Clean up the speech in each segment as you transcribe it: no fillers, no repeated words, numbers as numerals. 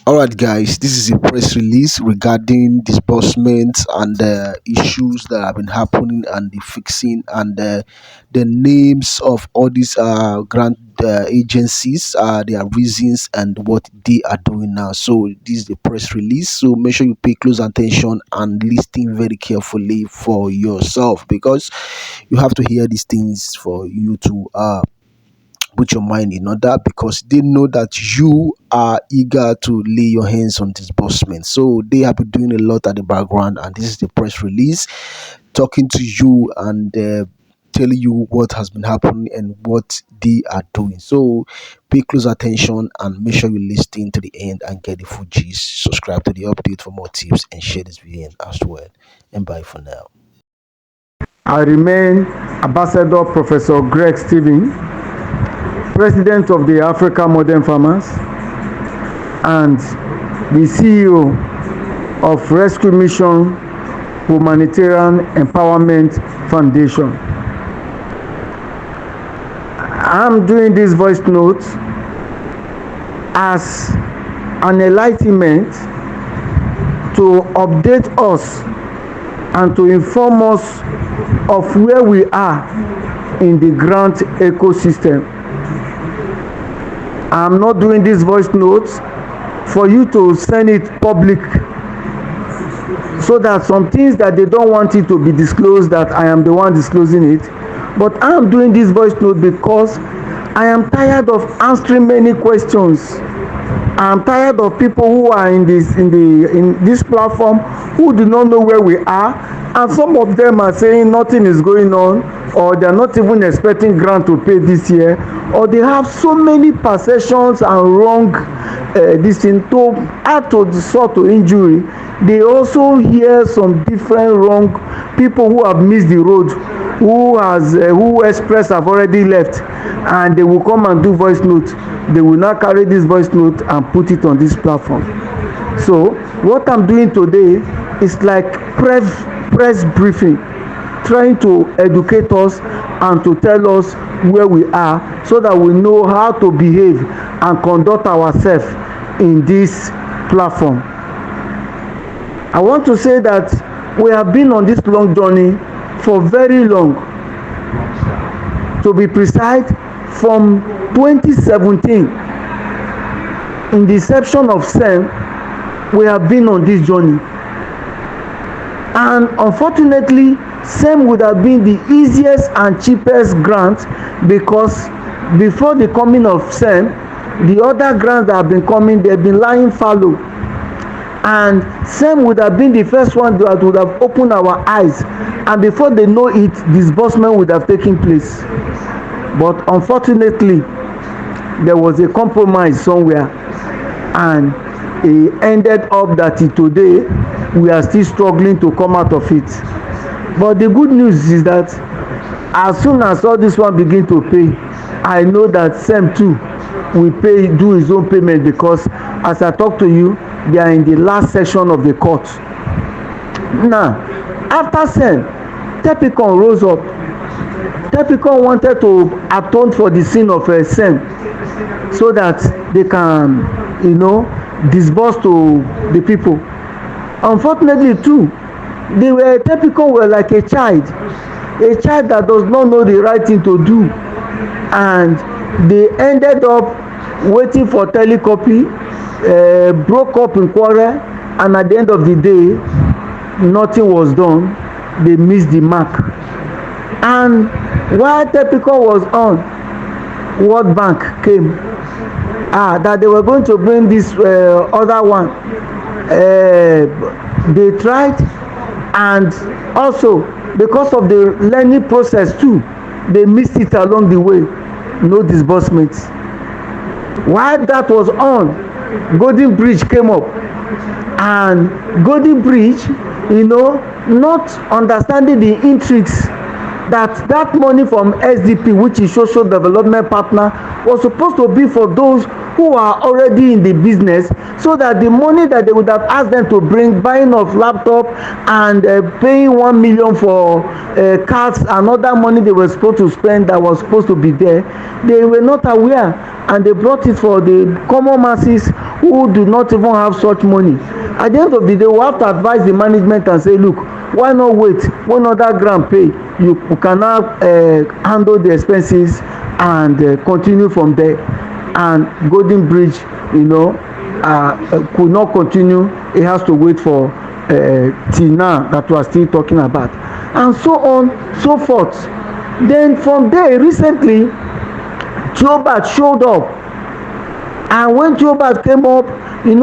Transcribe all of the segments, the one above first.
All right, guys, this is a press release regarding disbursements and the issues that have been happening and the fixing and the names of all these grant agencies, their reasons, and what they are doing now. So, this is the press release. So, make sure you pay close attention and listen very carefully for yourself because you have to hear these things for you to put your mind in order because they know that you are eager to lay your hands on disbursement. So they have been doing a lot at the background, and this is the press release talking to you and telling you what has been happening and what they are doing. So pay close attention and make sure you listen to the end and get the full gist. Subscribe to the update for more tips and share this video as well. And bye for now. I remain Ambassador Professor Greg Stephen, President of the Africa Modern Farmers and the CEO of Rescue Mission Humanitarian Empowerment Foundation. I'm doing this voice note as an enlightenment to update us and to inform us of where we are in the grant ecosystem. I'm not doing this voice notes for you to send it public so that some things that they don't want it to be disclosed, that I am the one disclosing it. But I'm doing this voice note because I am tired of answering many questions. I'm tired of people who are in this platform who do not know where we are, and some of them are saying nothing is going on, or they're not even expecting grant to pay this year, or they have so many perceptions and wrong this thing to add to the sort of injury. They also hear some different wrong people who have missed the road, who express have already left, and they will come and do voice note. They will now carry this voice note and put it on this platform. So what I'm doing today is like press briefing, trying to educate us and to tell us where we are so that we know how to behave and conduct ourselves in this platform. I want to say that we have been on this long journey for very long. To be precise, from 2017, in the inception of SEM, we have been on this journey. And unfortunately, SEM would have been the easiest and cheapest grant because before the coming of SEM, the other grants that have been coming, they've been lying fallow. And SEM would have been the first one that would have opened our eyes, and before they know it, disbursement would have taken place. But unfortunately, there was a compromise somewhere, and it ended up that today we are still struggling to come out of it. But the good news is that as soon as all this one begin to pay, I know that SEM too will do his own payment, because as I talk to you, they are in the last section of the court. Now, after SEM, Tepicon rose up. Tepicon wanted to atone for the sin of SEM so that they can, disburse to the people. Unfortunately too, Tepicon were like a child that does not know the right thing to do, and they ended up waiting for telecopy, broke up in quarrel, and at the end of the day, nothing was done. They missed the mark. And while Tepicon was on, World Bank came, that they were going to bring this other one. They tried, and also because of the learning process too, they missed it along the way. No disbursements. While that was on, Golden Bridge came up, and Golden Bridge, not understanding the intrigues that money from SDP, which is social development partner, was supposed to be for those who are already in the business, so that the money that they would have asked them to bring, buying of laptop and paying 1 million for cards and other money they were supposed to spend that was supposed to be there, they were not aware, and they brought it for the common masses who do not even have such money. At the end of the day, we have to advise the management and say, look, why not wait when other grant pay, you can now handle the expenses and continue from there. And Golden Bridge, could not continue. It has to wait for till now that we are still talking about, and so on, so forth. Then from there, recently, Theobarth showed up, and when Theobarth came up, the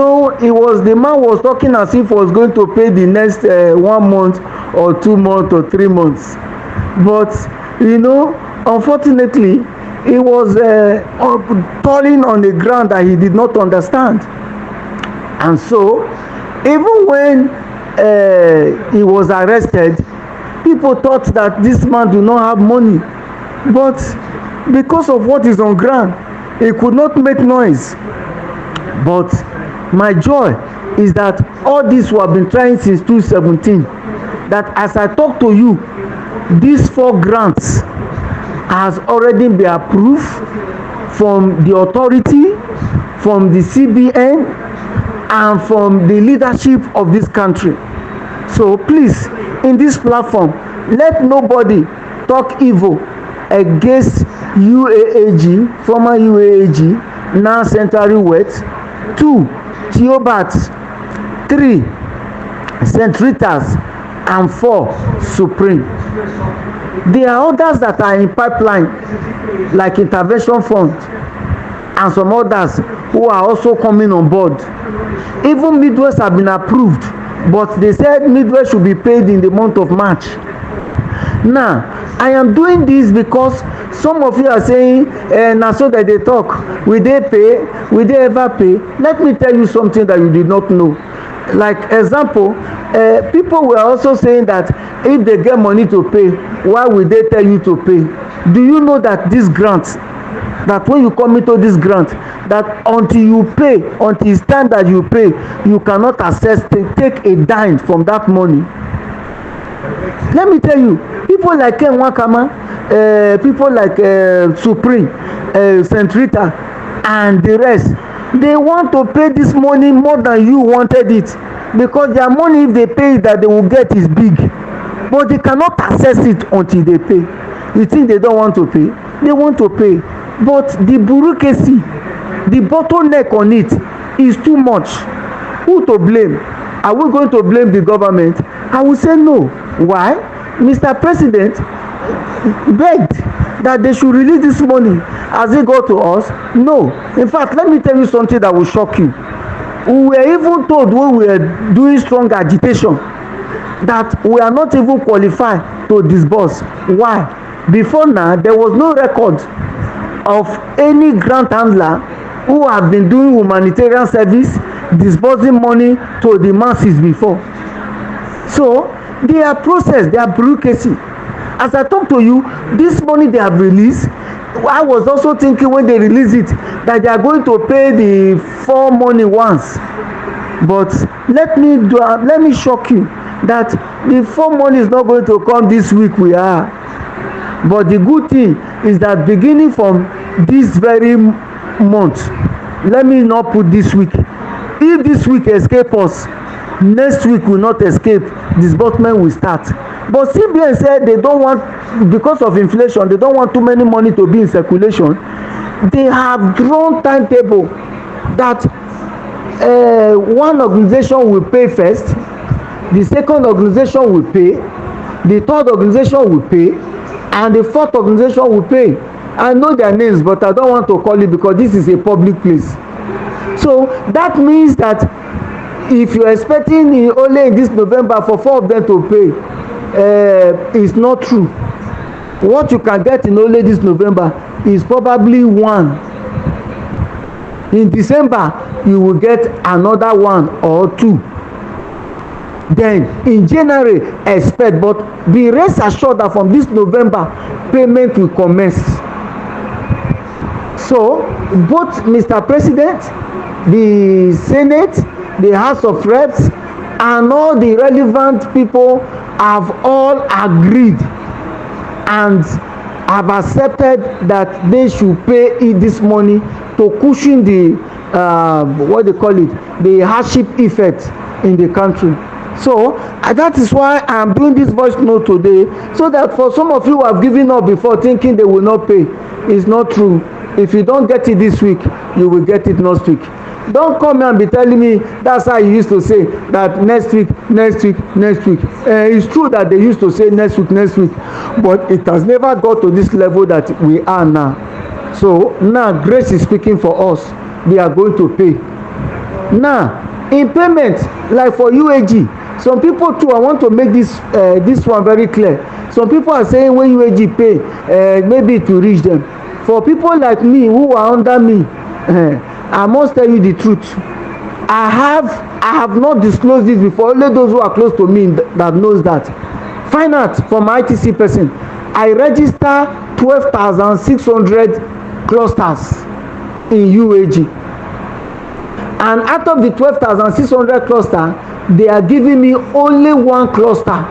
man was talking as if he was going to pay the next 1 month or 2 months or 3 months, but unfortunately, he was toiling on the ground that he did not understand. And so, even when he was arrested, people thought that this man do not have money, but because of what is on ground, he could not make noise. But my joy is that all this we have been trying since 2017, that as I talk to you, these 4 grants has already been approved from the authority, from the CBN, and from the leadership of this country. So please, in this platform, let nobody talk evil against UAAG, former UAAG, now Central West, 2, Theobarth, 3, St. Rita's, and 4, Supreme. There are others that are in pipeline, like Intervention Fund, and some others who are also coming on board. Even Midwest have been approved, but they said Midwest should be paid in the month of March. Now, I am doing this because some of you are saying, na so that they talk, will they pay, will they ever pay? Let me tell you something that you did not know. Like example, people were also saying that if they get money to pay, why will they tell you to pay? Do you know that this grant, that when you come into this grant, that until you pay, until it's time that you pay, you cannot access, take a dime from that money? Let me tell you, people like Ken Wakama, people like Supreme, St. Rita, and the rest, they want to pay this money more than you wanted it, because their money, if they pay, that they will get is big, but they cannot access it until they pay. You think they don't want to pay? They want to pay, but the bureaucracy, the bottleneck on it is too much. Who to blame? Are we going to blame the government? I will say no. Why? Mr. President begged that they should release this money. Has it got to us? No. In fact, let me tell you something that will shock you. We were even told when we were doing strong agitation that we are not even qualified to disburse. Why? Before now, there was no record of any grant handler who have been doing humanitarian service, disbursing money to the masses before. So, their process, their bureaucracy. As I talk to you, this money they have released, I was also thinking when they release it that they are going to pay the 4 money once. But let me shock you that the 4 money is not going to come this week. We are. But the good thing is that beginning from this very month, let me not put this week. If this week escape us, next week will not escape. Disbursement will start. But CBN said they don't want, because of inflation, they don't want too many money to be in circulation. They have drawn timetable that one organization will pay first, the second organization will pay, the third organization will pay, and the fourth organization will pay. I know their names, but I don't want to call it because this is a public place. So that means that if you're expecting only in this November for 4 of them to pay, it's not true. What you can get in only this November is probably 1. In December, you will get another 1 or 2. Then in January, expect, but be rest assured that from this November, payment will commence. So both Mr. President, the Senate, the House of Reps, and all the relevant people have all agreed and have accepted that they should pay this money to cushion the what they call it, the hardship effect in the country. So that is why I am doing this voice note today, so that for some of you who have given up before thinking they will not pay, it's not true. If you don't get it this week, you will get it next week. Don't come here and be telling me that's how you used to say that next week, next week, next week. It's true that they used to say next week, but it has never got to this level that we are now. So now grace is speaking for us. We are going to pay. Now, in payment, like for UAG, some people too, I want to make this one very clear. Some people are saying when UAG pay, maybe it will reach them. For people like me who are under me, I must tell you the truth. I have not disclosed this before. Only those who are close to me that knows that. Find out from my ITC person. I register 12,600 clusters in UAG. And out of the 12,600 cluster, they are giving me only one cluster,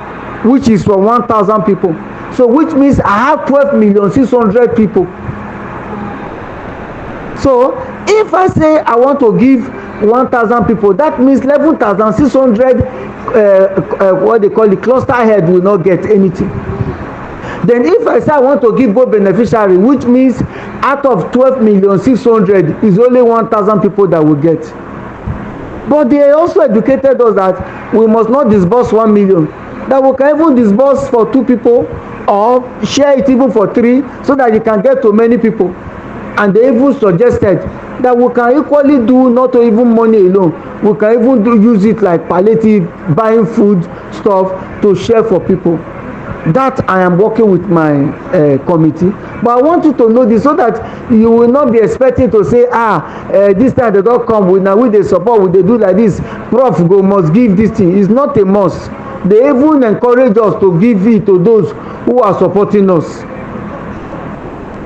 which is for 1,000 people. So which means I have 12,600,000 people. So if I say I want to give 1,000 people, that means 11,600 what they call the cluster head will not get anything. Then if I say I want to give both beneficiary, which means out of 12,600,000 is only 1,000 people that will get. But they also educated us that we must not disburse 1 million, that we can even disburse for 2 people or share it even for 3, so that you can get to many people. And they even suggested that we can equally do not even money alone, we can even use it like palliative, buying food stuff to share for people. That I am working with my committee, but I want you to know this so that you will not be expecting to say this time they don't come with, now we dey support, we dey do like this, prof go must give this thing. It's not a must. They even encourage us to give it to those who are supporting us.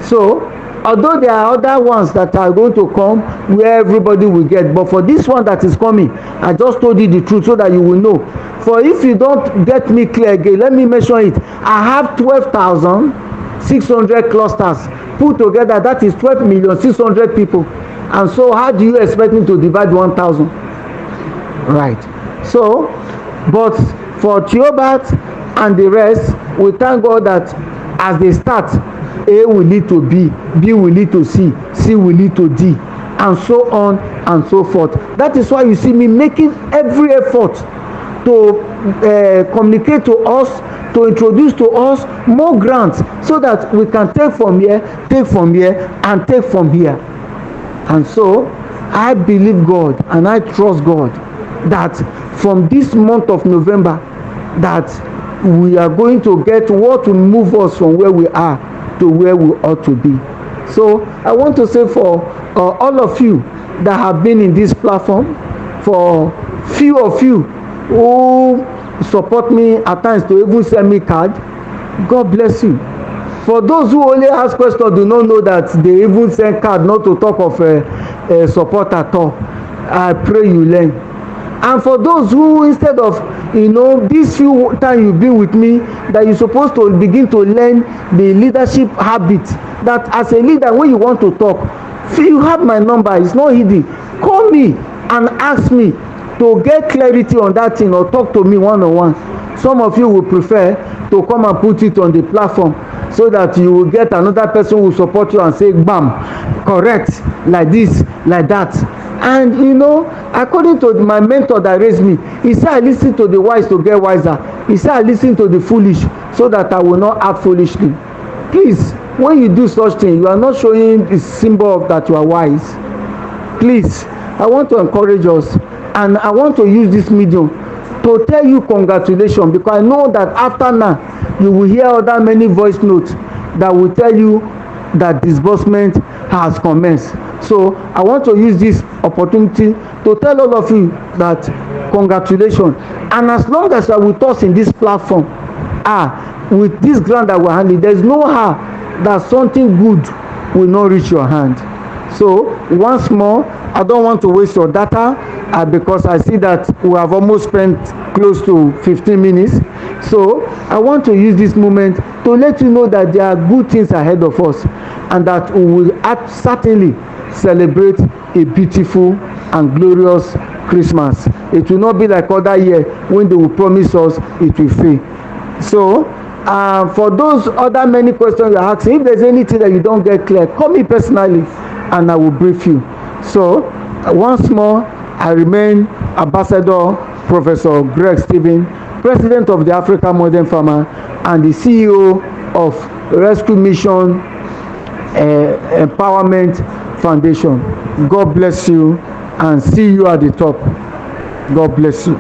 So although there are other ones that are going to come where everybody will get, but for this one that is coming, I just told you the truth so that you will know. For if you don't get me clear again, let me mention it. I have 12,600 clusters put together. That is 12,600,000 people. And so how do you expect me to divide 1,000? Right. So, but for Theobarth and the rest, we thank God that as they start, A will lead to B, B will lead to C, C will lead to D, and so on and so forth. That is why you see me making every effort to communicate to us, to introduce to us more grants, so that we can take from here, and take from here. And so I believe God and I trust God that from this month of November, that we are going to get what will move us from where we are to where we ought to be. So I want to say for all of you that have been in this platform, for few of you who support me at times to even send me card, God bless you. For those who only ask questions, do not know that they even send card, not to talk of support at all. I pray you learn. And for those who, instead of this few time you've been with me, that you're supposed to begin to learn the leadership habit, that as a leader, when you want to talk, you have my number, it's not hidden. Call me and ask me to get clarity on that thing, or talk to me one-on-one. Some of you will prefer to come and put it on the platform, so that you will get another person who will support you and say, bam, correct, like this, like that. And according to my mentor that raised me, he said I listen to the wise to get wiser. He said I listen to the foolish so that I will not act foolishly. Please, when you do such thing, you are not showing the symbol that you are wise. Please, I want to encourage us, and I want to use this medium to tell you congratulations, because I know that after now you will hear other many voice notes that will tell you that disbursement has commenced. So I want to use this opportunity to tell all of you that congratulations. And as long as you are with us in this platform, with this grant that we're handling, there's no how that something good will not reach your hand. So once more, I don't want to waste your data because I see that we have almost spent close to 15 minutes. So I want to use this moment to let you know that there are good things ahead of us, and that we will certainly celebrate a beautiful and glorious Christmas. It will not be like other year when they will promise us it will fail. So for those other many questions you're asking, if there's anything that you don't get clear, call me personally and I will brief you. So once more, I remain Ambassador Professor Greg Stephen, President of the African Modern Farmer and the CEO of Rescue Mission Empowerment Foundation. God bless you and see you at the top. God bless you.